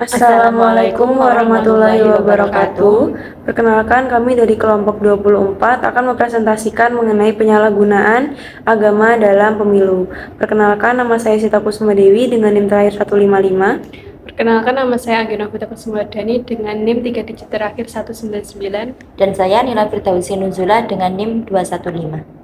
Assalamualaikum warahmatullahi wabarakatuh. Perkenalkan, kami dari kelompok 24 akan mempresentasikan mengenai penyalahgunaan agama dalam pemilu. Perkenalkan, nama saya Sita Kusuma Dewi dengan NIM terakhir 155. Perkenalkan, nama saya Anggina Vita Kusumardani dengan NIM 3 digit terakhir 199. Dan saya Nila Firdausi Nuzula dengan NIM 215.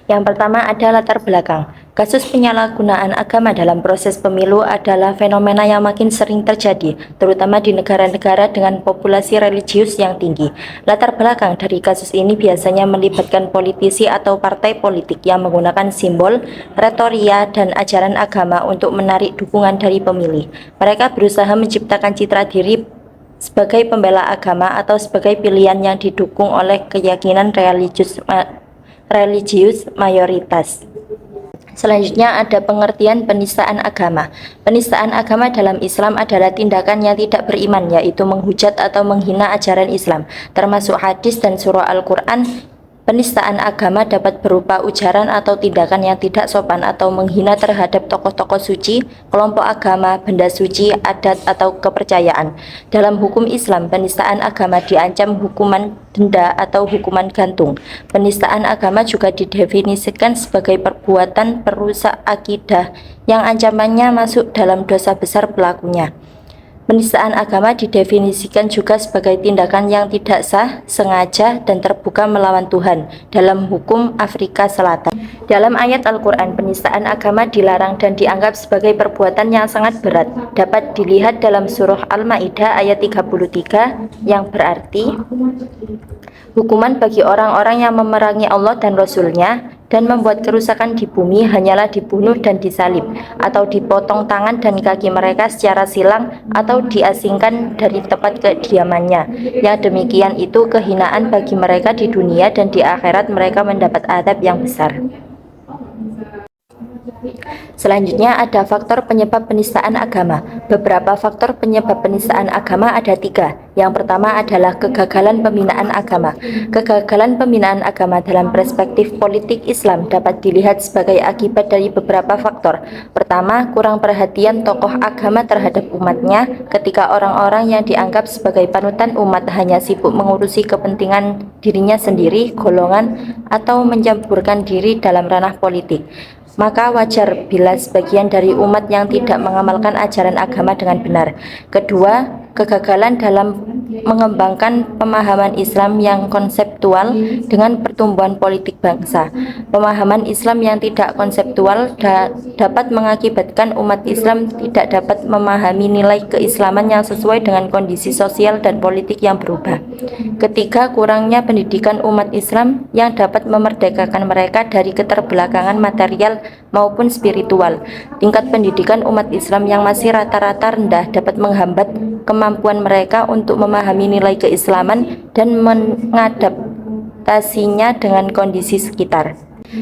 Yang pertama ada latar belakang. Kasus penyalahgunaan agama dalam proses pemilu adalah fenomena yang makin sering terjadi, terutama di negara-negara dengan populasi religius yang tinggi. Latar belakang dari kasus ini biasanya melibatkan politisi atau partai politik yang menggunakan simbol, retoria, dan ajaran agama untuk menarik dukungan dari pemilih. Mereka berusaha menciptakan citra diri sebagai pembela agama atau sebagai pilihan yang didukung oleh keyakinan religius mayoritas. Selanjutnya ada pengertian penistaan agama. Penistaan agama dalam Islam adalah tindakan yang tidak beriman, yaitu menghujat atau menghina ajaran Islam, termasuk hadis dan surah Al-Quran. Penistaan agama dapat berupa ujaran atau tindakan yang tidak sopan atau menghina terhadap tokoh-tokoh suci, kelompok agama, benda suci, adat, atau kepercayaan. Dalam hukum Islam, penistaan agama diancam hukuman denda atau hukuman gantung. Penistaan agama juga didefinisikan sebagai perbuatan perusak akidah yang ancamannya masuk dalam dosa besar pelakunya. Penistaan agama didefinisikan juga sebagai tindakan yang tidak sah, sengaja, dan terbuka melawan Tuhan dalam hukum Afrika Selatan. Dalam ayat Al-Quran, penistaan agama dilarang dan dianggap sebagai perbuatan yang sangat berat. Dapat dilihat dalam surah Al-Ma'idah ayat 33 yang berarti hukuman bagi orang-orang yang memerangi Allah dan Rasul-Nya dan membuat kerusakan di bumi hanyalah dibunuh dan disalib, atau dipotong tangan dan kaki mereka secara silang, atau diasingkan dari tempat kediamannya. Yang demikian itu kehinaan bagi mereka di dunia, dan di akhirat mereka mendapat azab yang besar. Selanjutnya ada faktor penyebab penistaan agama. Beberapa faktor penyebab penistaan agama ada 3. Yang pertama adalah kegagalan pembinaan agama. Kegagalan pembinaan agama dalam perspektif politik Islam dapat dilihat sebagai akibat dari beberapa faktor. Pertama, kurang perhatian tokoh agama terhadap umatnya ketika orang-orang yang dianggap sebagai panutan umat hanya sibuk mengurusi kepentingan dirinya sendiri, golongan, atau mencampurkan diri dalam ranah politik. Maka wajar bila sebagian dari umat yang tidak mengamalkan ajaran agama dengan benar. Kedua, kegagalan dalam mengembangkan pemahaman Islam yang konseptual dengan pertumbuhan politik bangsa. Pemahaman Islam yang tidak konseptual dapat mengakibatkan umat Islam tidak dapat memahami nilai keislaman yang sesuai dengan kondisi sosial dan politik yang berubah. Ketiga, kurangnya pendidikan umat Islam yang dapat memerdekakan mereka dari keterbelakangan material maupun spiritual. Tingkat pendidikan umat Islam yang masih rata-rata rendah dapat menghambat kemampuan mereka untuk memahami nilai keislaman dan mengadaptasinya dengan kondisi sekitar.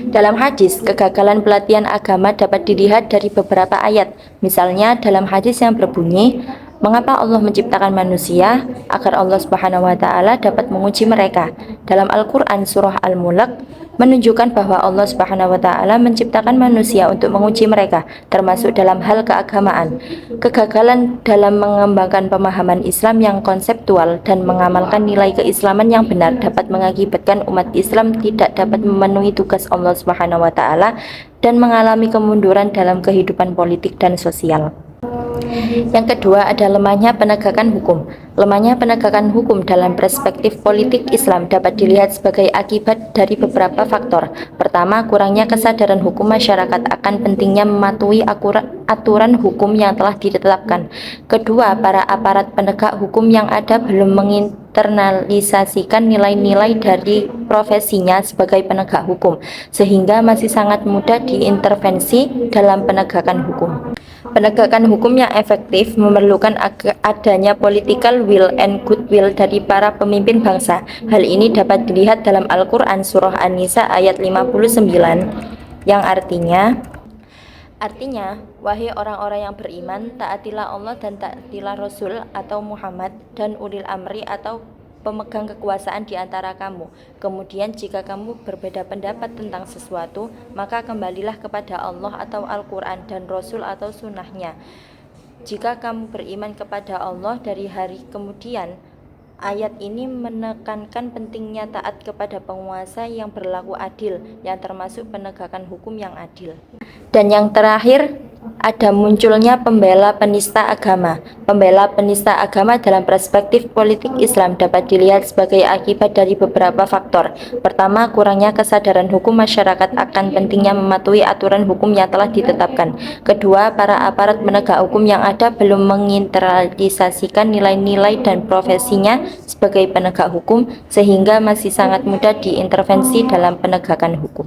Dalam hadis, kegagalan pelatihan agama dapat dilihat dari beberapa ayat. Misalnya dalam hadis yang berbunyi, mengapa Allah menciptakan manusia? Agar Allah Subhanahu wa Ta'ala dapat menguji mereka. Dalam Al-Quran surah Al-Mulk menunjukkan bahwa Allah Subhanahu wa Ta'ala menciptakan manusia untuk menguji mereka, termasuk dalam hal keagamaan. Kegagalan dalam mengembangkan pemahaman Islam yang konseptual dan mengamalkan nilai keislaman yang benar dapat mengakibatkan umat Islam tidak dapat memenuhi tugas Allah Subhanahu wa Ta'ala dan mengalami kemunduran dalam kehidupan politik dan sosial. Yang kedua ada lemahnya penegakan hukum. Lemahnya penegakan hukum dalam perspektif politik Islam dapat dilihat sebagai akibat dari beberapa faktor. Pertama, kurangnya kesadaran hukum masyarakat akan pentingnya mematuhi aturan hukum yang telah ditetapkan. Kedua, para aparat penegak hukum yang ada belum menginternalisasikan nilai-nilai dari profesinya sebagai penegak hukum, sehingga masih sangat mudah diintervensi dalam penegakan hukum. Penegakan hukum yang efektif memerlukan adanya political will and goodwill dari para pemimpin bangsa. Hal ini dapat dilihat dalam Al-Quran surah An-Nisa ayat 59 yang artinya, wahai orang-orang yang beriman, taatilah Allah dan taatilah Rasul atau Muhammad dan ulil amri atau pemegang kekuasaan di antara kamu. Kemudian jika kamu berbeda pendapat tentang sesuatu, maka kembalilah kepada Allah atau Al-Quran dan Rasul atau sunnahnya. Jika kamu beriman kepada Allah dari hari kemudian. Ayat ini menekankan pentingnya taat kepada penguasa yang berlaku adil, yang termasuk penegakan hukum yang adil. Dan yang terakhir, ada munculnya pembela penista agama. Pembela penista agama dalam perspektif politik Islam dapat dilihat sebagai akibat dari beberapa faktor. Pertama, kurangnya kesadaran hukum masyarakat akan pentingnya mematuhi aturan hukum yang telah ditetapkan. Kedua, para aparat penegak hukum yang ada belum menginternalisasikan nilai-nilai dan profesinya sebagai penegak hukum, sehingga masih sangat mudah diintervensi dalam penegakan hukum.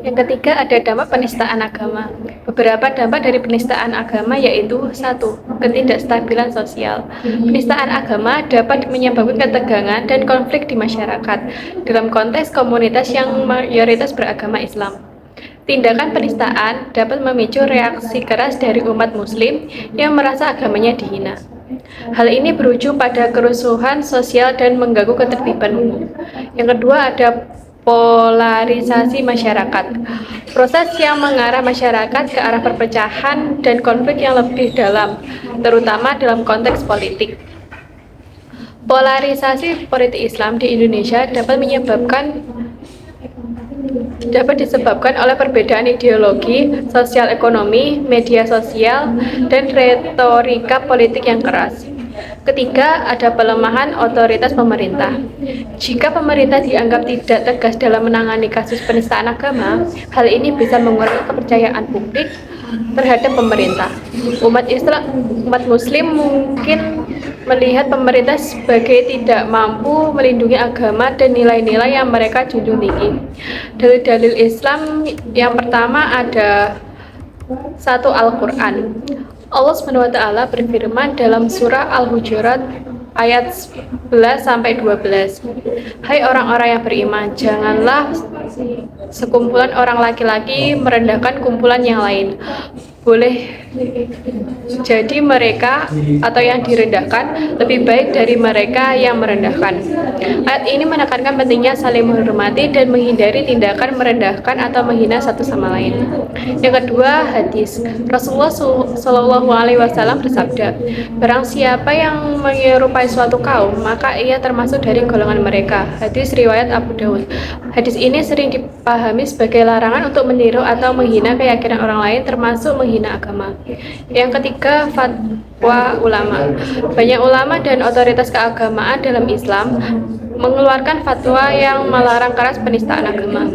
Yang ketiga, ada dampak penistaan agama. Beberapa dampak dari penistaan agama yaitu: 1. Ketidakstabilan sosial. Penistaan agama dapat menyebabkan ketegangan dan konflik di masyarakat dalam konteks komunitas yang mayoritas beragama Islam. Tindakan penistaan dapat memicu reaksi keras dari umat muslim yang merasa agamanya dihina. Hal ini berujung pada kerusuhan sosial dan mengganggu ketertiban umum. Yang kedua, ada polarisasi masyarakat. Proses yang mengarah masyarakat ke arah perpecahan dan konflik yang lebih dalam, terutama dalam konteks politik. Polarisasi politik Islam di Indonesia dapat disebabkan oleh perbedaan ideologi, sosial ekonomi, media sosial, dan retorika politik yang keras. Ketiga, ada pelemahan otoritas pemerintah. Jika pemerintah dianggap tidak tegas dalam menangani kasus penistaan agama, hal ini bisa mengurangi kepercayaan publik terhadap pemerintah. Umat Muslim mungkin melihat pemerintah sebagai tidak mampu melindungi agama dan nilai-nilai yang mereka junjung tinggi. Dalil-dalil Islam yang pertama ada 1. Al-Quran. Allah SWT berfirman dalam surah Al-Hujurat ayat 11-12. Hai orang-orang yang beriman, janganlah sekumpulan orang laki-laki merendahkan kumpulan yang lain. Boleh jadi mereka atau yang direndahkan lebih baik dari mereka yang merendahkan. Ayat ini menekankan pentingnya saling menghormati dan menghindari tindakan merendahkan atau menghina satu sama lain. Yang kedua, hadis. Rasulullah SAW bersabda, barang siapa yang menyerupai suatu kaum, maka ia termasuk dari golongan mereka. Hadis riwayat Abu Dawud. Hadis ini sering dipahami sebagai larangan untuk meniru atau menghina keyakinan orang lain, termasuk menghina agama. Yang ketiga, fatwa ulama. Banyak ulama dan otoritas keagamaan dalam Islam mengeluarkan fatwa yang melarang keras penistaan agama.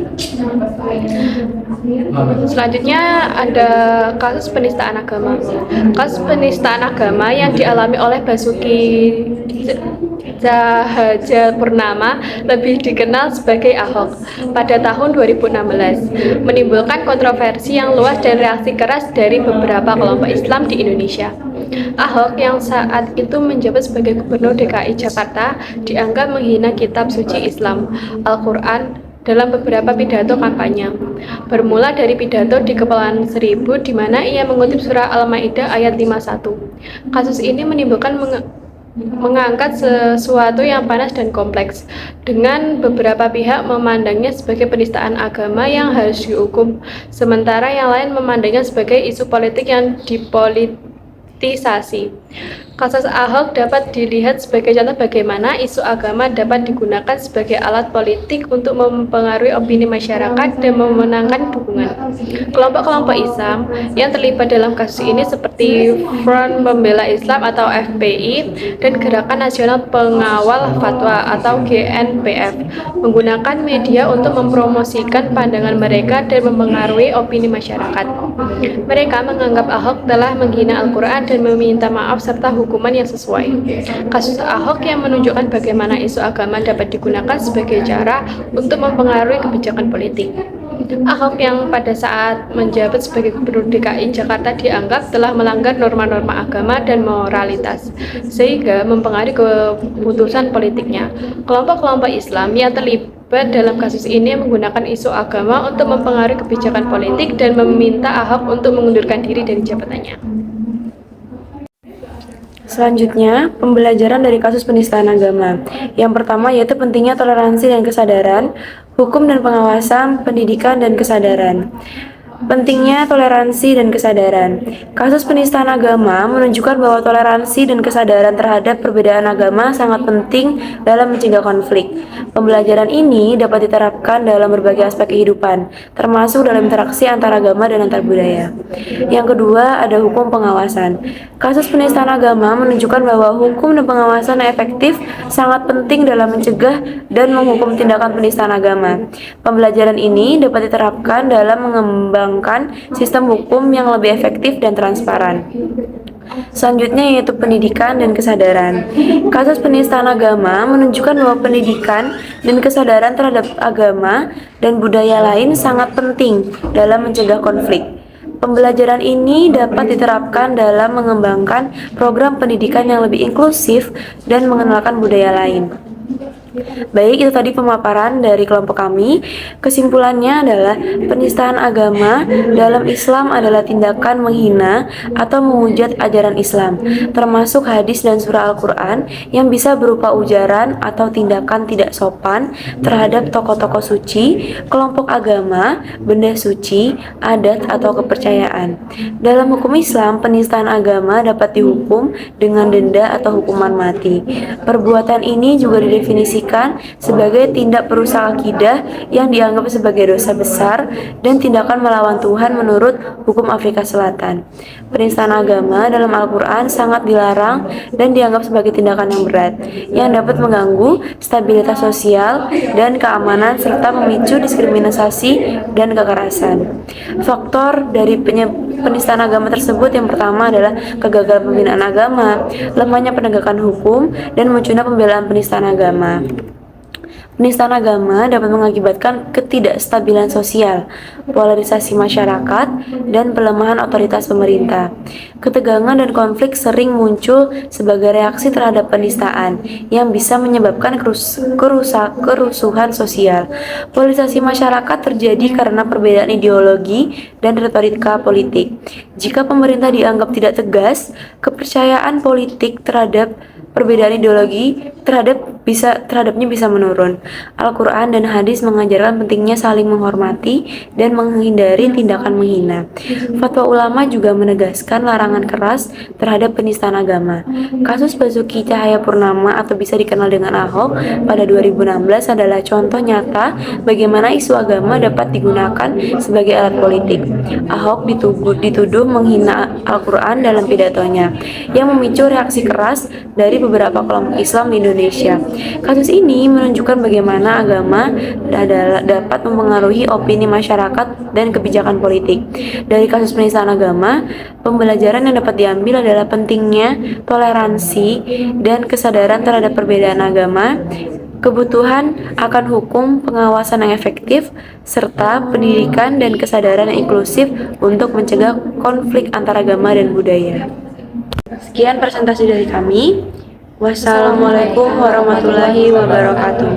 Selanjutnya ada kasus penistaan agama. Kasus penistaan agama yang dialami oleh Basuki Cahayapurnama, lebih dikenal sebagai Ahok, pada tahun 2016, menimbulkan kontroversi yang luas dan reaksi keras dari beberapa kelompok Islam di Indonesia. Ahok yang saat itu menjabat sebagai Gubernur DKI Jakarta dianggap menghina kitab suci Islam, Al-Quran, dalam beberapa pidato kampanye. Bermula dari pidato di Kepulauan Seribu di mana ia mengutip surah Al-Maidah ayat 51. Kasus ini mengangkat sesuatu yang panas dan kompleks, dengan beberapa pihak memandangnya sebagai penistaan agama yang harus dihukum, sementara yang lain memandangnya sebagai isu politik yang dipolitisasi. Kasus Ahok dapat dilihat sebagai contoh bagaimana isu agama dapat digunakan sebagai alat politik untuk mempengaruhi opini masyarakat dan memenangkan dukungan. Kelompok-kelompok Islam yang terlibat dalam kasus ini seperti Front Pembela Islam atau FPI dan Gerakan Nasional Pengawal Fatwa atau GNPF menggunakan media untuk mempromosikan pandangan mereka dan mempengaruhi opini masyarakat. Mereka menganggap Ahok telah menghina Al-Quran dan meminta maaf serta hukuman yang sesuai. Kasus Ahok yang menunjukkan bagaimana isu agama dapat digunakan sebagai cara untuk mempengaruhi kebijakan politik. Ahok yang pada saat menjabat sebagai Gubernur DKI Jakarta dianggap telah melanggar norma-norma agama dan moralitas, sehingga mempengaruhi keputusan politiknya. Kelompok-kelompok Islam yang terlibat dalam kasus ini menggunakan isu agama untuk mempengaruhi kebijakan politik dan meminta Ahok untuk mengundurkan diri dari jabatannya. Selanjutnya, pembelajaran dari kasus penistaan agama. Yang pertama yaitu pentingnya toleransi dan kesadaran, hukum dan pengawasan, pendidikan dan kesadaran. Pentingnya toleransi dan kesadaran. Kasus penistaan agama menunjukkan bahwa toleransi dan kesadaran terhadap perbedaan agama sangat penting dalam mencegah konflik. Pembelajaran ini dapat diterapkan dalam berbagai aspek kehidupan, termasuk dalam interaksi antar agama dan antar budaya. Yang kedua, ada hukum pengawasan. Kasus penistaan agama menunjukkan bahwa hukum dan pengawasan yang efektif sangat penting dalam mencegah dan menghukum tindakan penistaan agama. Pembelajaran ini dapat diterapkan dalam mengembangkan sistem hukum yang lebih efektif dan transparan. Selanjutnya yaitu pendidikan dan kesadaran. Kasus penistaan agama menunjukkan bahwa pendidikan dan kesadaran terhadap agama dan budaya lain sangat penting dalam mencegah konflik. Pembelajaran ini dapat diterapkan dalam mengembangkan program pendidikan yang lebih inklusif dan mengenalkan budaya lain. Baik, itu tadi pemaparan dari kelompok kami. Kesimpulannya adalah penistaan agama dalam Islam adalah tindakan menghina atau menghujat ajaran Islam, termasuk hadis dan surah Al-Quran yang bisa berupa ujaran atau tindakan tidak sopan terhadap tokoh-tokoh suci, kelompok agama, benda suci, adat, atau kepercayaan. Dalam hukum Islam, penistaan agama dapat dihukum dengan denda atau hukuman mati. Perbuatan ini juga didefinisikan sebagai tindak perusak akidah yang dianggap sebagai dosa besar dan tindakan melawan Tuhan menurut hukum Afrika Selatan. Penistaan agama dalam Al-Quran sangat dilarang dan dianggap sebagai tindakan yang berat, yang dapat mengganggu stabilitas sosial dan keamanan serta memicu diskriminasi dan kekerasan. Faktor dari penistaan agama tersebut yang pertama adalah kegagalan pembinaan agama, lemahnya penegakan hukum, dan munculnya pembelaan penistaan agama. Penistaan agama dapat mengakibatkan ketidakstabilan sosial, polarisasi masyarakat, dan pelemahan otoritas pemerintah. Ketegangan dan konflik sering muncul sebagai reaksi terhadap penistaan yang bisa menyebabkan kerusuhan sosial. Polarisasi masyarakat terjadi karena perbedaan ideologi dan retorika politik. Jika pemerintah dianggap tidak tegas, kepercayaan politik terhadap perbedaan ideologi terhadapnya bisa menurun. Al-Quran dan hadis mengajarkan pentingnya saling menghormati dan menghindari tindakan menghina. Fatwa ulama juga menegaskan larangan keras terhadap penistaan agama. Kasus Basuki Cahayapurnama atau bisa dikenal dengan Ahok pada 2016 adalah contoh nyata bagaimana isu agama dapat digunakan sebagai alat politik. Ahok dituduh menghina Al-Quran dalam pidatonya, yang memicu reaksi keras dari beberapa kelompok Islam di Indonesia. Kasus ini menunjukkan bagaimana agama dapat mempengaruhi opini masyarakat dan kebijakan politik. Dari kasus penistaan agama, pembelajaran yang dapat diambil adalah pentingnya toleransi dan kesadaran terhadap perbedaan agama, kebutuhan akan hukum pengawasan yang efektif, serta pendidikan dan kesadaran yang inklusif untuk mencegah konflik antar agama dan budaya. Sekian presentasi dari kami. Wassalamualaikum warahmatullahi wabarakatuh.